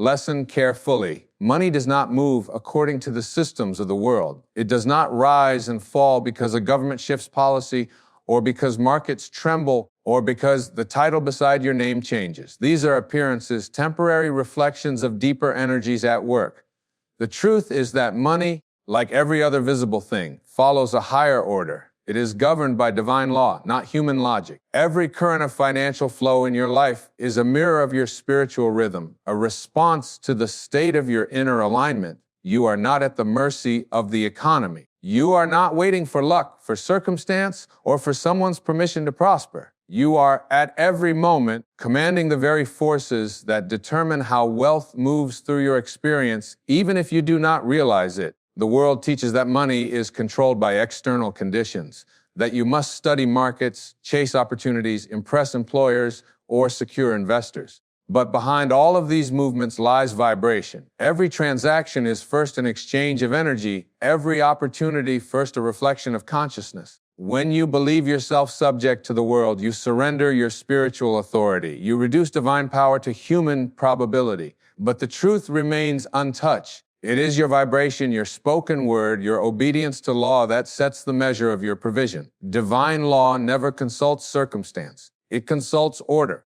Lesson carefully. Money does not move according to the systems of the world. It does not rise and fall because a government shifts policy or because markets tremble or because the title beside your name changes. These are appearances, temporary reflections of deeper energies at work. The truth is that money, like every other visible thing, follows a higher order. It is governed by divine law, not human logic. Every current of financial flow in your life is a mirror of your spiritual rhythm, a response to the state of your inner alignment. You are not at the mercy of the economy. You are not waiting for luck, for circumstance, or for someone's permission to prosper. You are at every moment commanding the very forces that determine how wealth moves through your experience, even if you do not realize it. The world teaches that money is controlled by external conditions, that you must study markets, chase opportunities, impress employers, or secure investors. But behind all of these movements lies vibration. Every transaction is first an exchange of energy, every opportunity first a reflection of consciousness. When you believe yourself subject to the world, you surrender your spiritual authority. You reduce divine power to human probability. But the truth remains untouched. It is your vibration, your spoken word, your obedience to law that sets the measure of your provision. Divine law never consults circumstance. It consults order.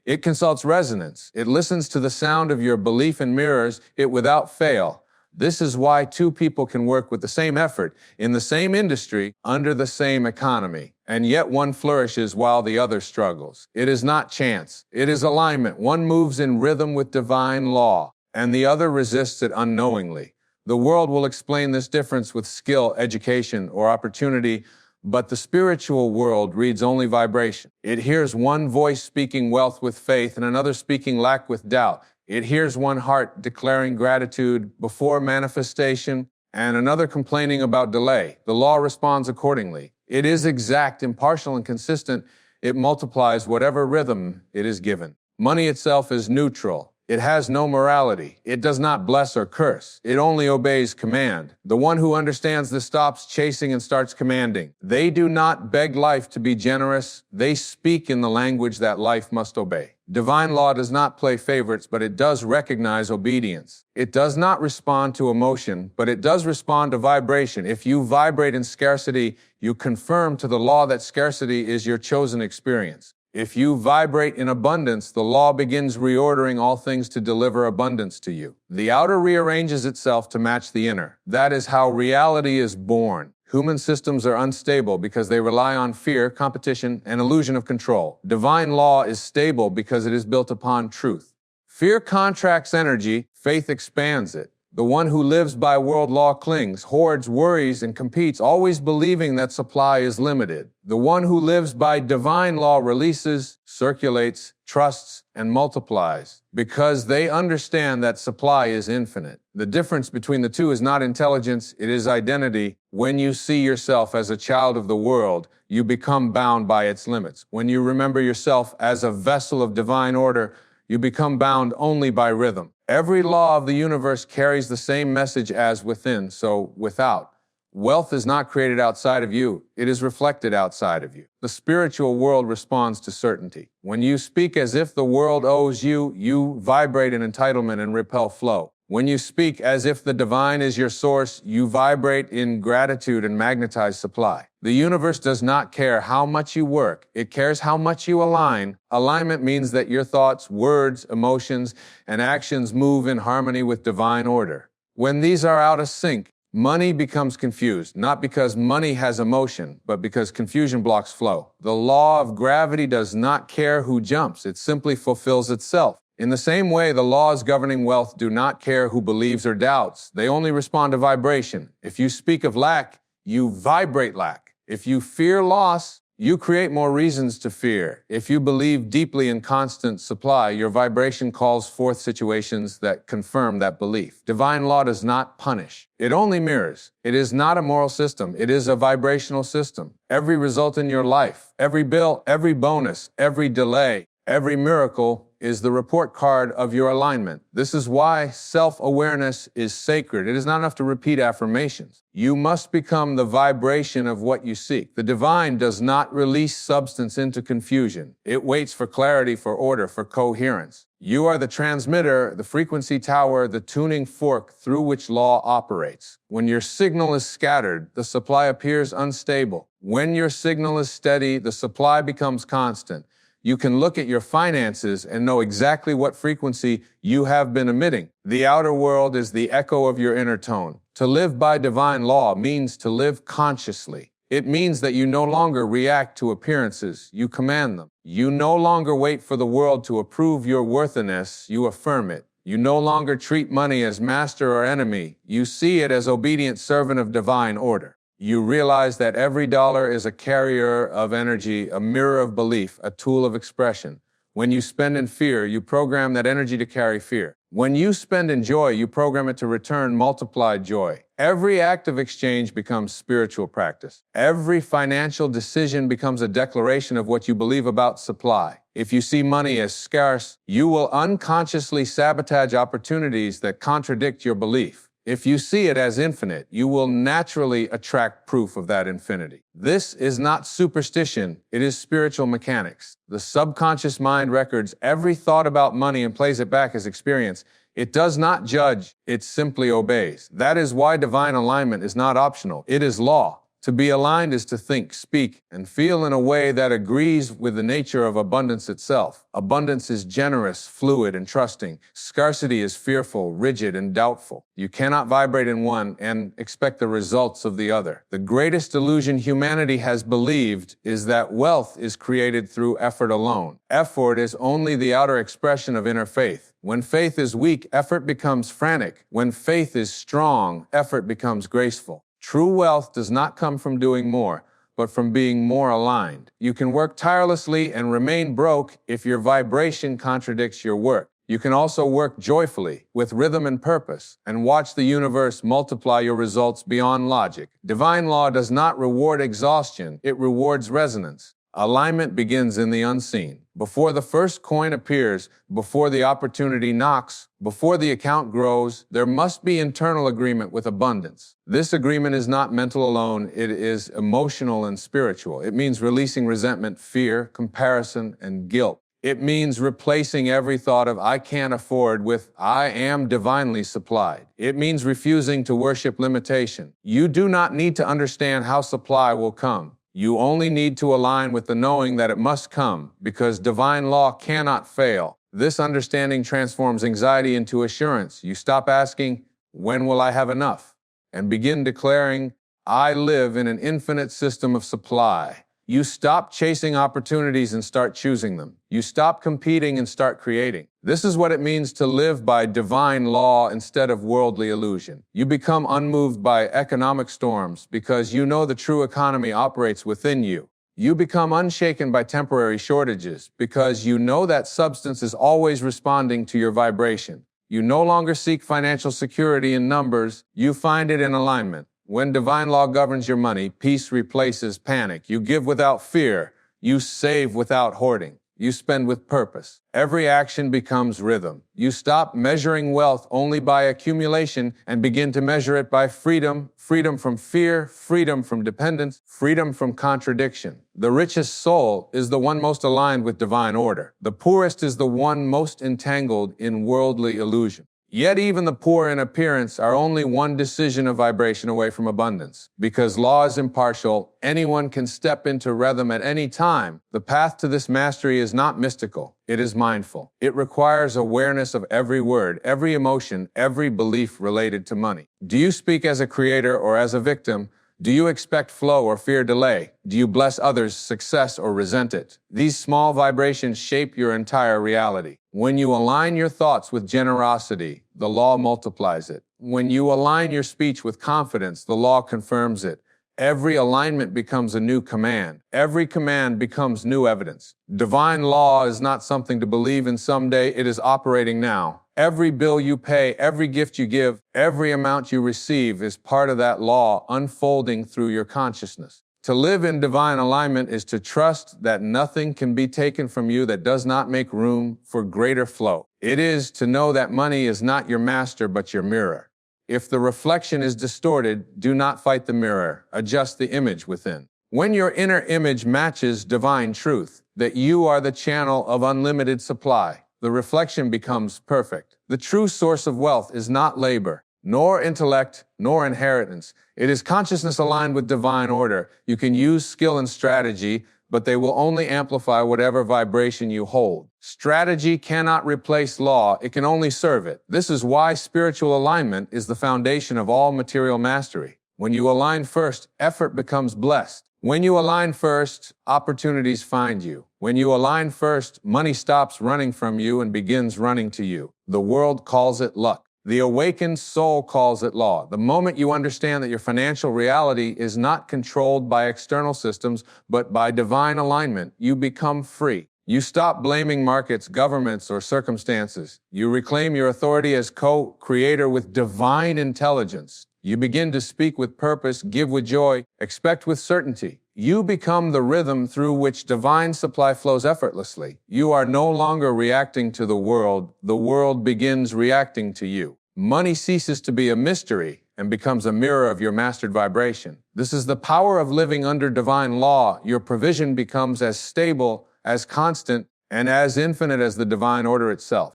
It consults resonance. It listens to the sound of your belief and mirrors it without fail. This is why two people can work with the same effort, in the same industry, under the same economy, and yet one flourishes while the other struggles. It is not chance. It is alignment. One moves in rhythm with divine law, and the other resists it unknowingly. The world will explain this difference with skill, education, or opportunity, but the spiritual world reads only vibration. It hears one voice speaking wealth with faith and another speaking lack with doubt. It hears one heart declaring gratitude before manifestation and another complaining about delay. The law responds accordingly. It is exact, impartial, and consistent. It multiplies whatever rhythm it is given. Money itself is neutral. It has no morality. It does not bless or curse. It only obeys command. The one who understands this stops chasing and starts commanding. They do not beg life to be generous. They speak in the language that life must obey. Divine law does not play favorites, but it does recognize obedience. It does not respond to emotion, but it does respond to vibration. If you vibrate in scarcity, you confirm to the law that scarcity is your chosen experience. If you vibrate in abundance, the law begins reordering all things to deliver abundance to you. The outer rearranges itself to match the inner. That is how reality is born. Human systems are unstable because they rely on fear, competition, and illusion of control. Divine law is stable because it is built upon truth. Fear contracts energy, faith expands it. The one who lives by world law clings, hoards, worries, and competes, always believing that supply is limited. The one who lives by divine law releases, circulates, trusts, and multiplies, because they understand that supply is infinite. The difference between the two is not intelligence, it is identity. When you see yourself as a child of the world, you become bound by its limits. When you remember yourself as a vessel of divine order, you become bound only by rhythm. Every law of the universe carries the same message as within, so without. Wealth is not created outside of you, it is reflected outside of you. The spiritual world responds to certainty. When you speak as if the world owes you, you vibrate in entitlement and repel flow. When you speak as if the divine is your source, you vibrate in gratitude and magnetize supply. The universe does not care how much you work. It cares how much you align. Alignment means that your thoughts, words, emotions, and actions move in harmony with divine order. When these are out of sync, money becomes confused, not because money has emotion, but because confusion blocks flow. The law of gravity does not care who jumps. It simply fulfills itself. In the same way, the laws governing wealth do not care who believes or doubts. They only respond to vibration. If you speak of lack, you vibrate lack. If you fear loss, you create more reasons to fear. If you believe deeply in constant supply, your vibration calls forth situations that confirm that belief. Divine law does not punish. It only mirrors. It is not a moral system. It is a vibrational system. Every result in your life, every bill, every bonus, every delay, every miracle is the report card of your alignment. This is why self-awareness is sacred. It is not enough to repeat affirmations. You must become the vibration of what you seek. The divine does not release substance into confusion. It waits for clarity, for order, for coherence. You are the transmitter, the frequency tower, the tuning fork through which law operates. When your signal is scattered, the supply appears unstable. When your signal is steady, the supply becomes constant. You can look at your finances and know exactly what frequency you have been emitting. The outer world is the echo of your inner tone. To live by divine law means to live consciously. It means that you no longer react to appearances, you command them. You no longer wait for the world to approve your worthiness, you affirm it. You no longer treat money as master or enemy, you see it as obedient servant of divine order. You realize that every dollar is a carrier of energy, a mirror of belief, a tool of expression. When you spend in fear, you program that energy to carry fear. When you spend in joy, you program it to return multiplied joy. Every act of exchange becomes spiritual practice. Every financial decision becomes a declaration of what you believe about supply. If you see money as scarce, you will unconsciously sabotage opportunities that contradict your belief. If you see it as infinite, you will naturally attract proof of that infinity. This is not superstition, it is spiritual mechanics. The subconscious mind records every thought about money and plays it back as experience. It does not judge, it simply obeys. That is why divine alignment is not optional, it is law. To be aligned is to think, speak, and feel in a way that agrees with the nature of abundance itself. Abundance is generous, fluid, and trusting. Scarcity is fearful, rigid, and doubtful. You cannot vibrate in one and expect the results of the other. The greatest illusion humanity has believed is that wealth is created through effort alone. Effort is only the outer expression of inner faith. When faith is weak, effort becomes frantic. When faith is strong, effort becomes graceful. True wealth does not come from doing more, but from being more aligned. You can work tirelessly and remain broke if your vibration contradicts your work. You can also work joyfully, with rhythm and purpose, and watch the universe multiply your results beyond logic. Divine law does not reward exhaustion, it rewards resonance. Alignment begins in the unseen. Before the first coin appears, before the opportunity knocks, before the account grows, there must be internal agreement with abundance. This agreement is not mental alone, it is emotional and spiritual. It means releasing resentment, fear, comparison, and guilt. It means replacing every thought of I can't afford with I am divinely supplied. It means refusing to worship limitation. You do not need to understand how supply will come. You only need to align with the knowing that it must come, because divine law cannot fail. This understanding transforms anxiety into assurance. You stop asking, when will I have enough? And begin declaring, I live in an infinite system of supply. You stop chasing opportunities and start choosing them. You stop competing and start creating. This is what it means to live by divine law instead of worldly illusion. You become unmoved by economic storms because you know the true economy operates within you. You become unshaken by temporary shortages because you know that substance is always responding to your vibration. You no longer seek financial security in numbers, you find it in alignment. When divine law governs your money, peace replaces panic. You give without fear. You save without hoarding. You spend with purpose. Every action becomes rhythm. You stop measuring wealth only by accumulation and begin to measure it by freedom, freedom from fear, freedom from dependence, freedom from contradiction. The richest soul is the one most aligned with divine order. The poorest is the one most entangled in worldly illusion. Yet even the poor in appearance are only one decision of vibration away from abundance. Because law is impartial, anyone can step into rhythm at any time. The path to this mastery is not mystical, it is mindful. It requires awareness of every word, every emotion, every belief related to money. Do you speak as a creator or as a victim? Do you expect flow or fear delay? Do you bless others' success or resent it? These small vibrations shape your entire reality. When you align your thoughts with generosity, the law multiplies it. When you align your speech with confidence, the law confirms it. Every alignment becomes a new command. Every command becomes new evidence. Divine law is not something to believe in someday, it is operating now. Every bill you pay, every gift you give, every amount you receive is part of that law unfolding through your consciousness. To live in divine alignment is to trust that nothing can be taken from you that does not make room for greater flow. It is to know that money is not your master but your mirror. If the reflection is distorted, do not fight the mirror, adjust the image within. When your inner image matches divine truth, that you are the channel of unlimited supply, the reflection becomes perfect. The true source of wealth is not labor, nor intellect, nor inheritance. It is consciousness aligned with divine order. You can use skill and strategy, but they will only amplify whatever vibration you hold. Strategy cannot replace law, it can only serve it. This is why spiritual alignment is the foundation of all material mastery. When you align first, effort becomes blessed. When you align first, opportunities find you. When you align first, money stops running from you and begins running to you. The world calls it luck. The awakened soul calls it law. The moment you understand that your financial reality is not controlled by external systems, but by divine alignment, you become free. You stop blaming markets, governments, or circumstances. You reclaim your authority as co-creator with divine intelligence. You begin to speak with purpose, give with joy, expect with certainty. You become the rhythm through which divine supply flows effortlessly. You are no longer reacting to the world begins reacting to you. Money ceases to be a mystery and becomes a mirror of your mastered vibration. This is the power of living under divine law. Your provision becomes as stable, as constant, and as infinite as the divine order itself.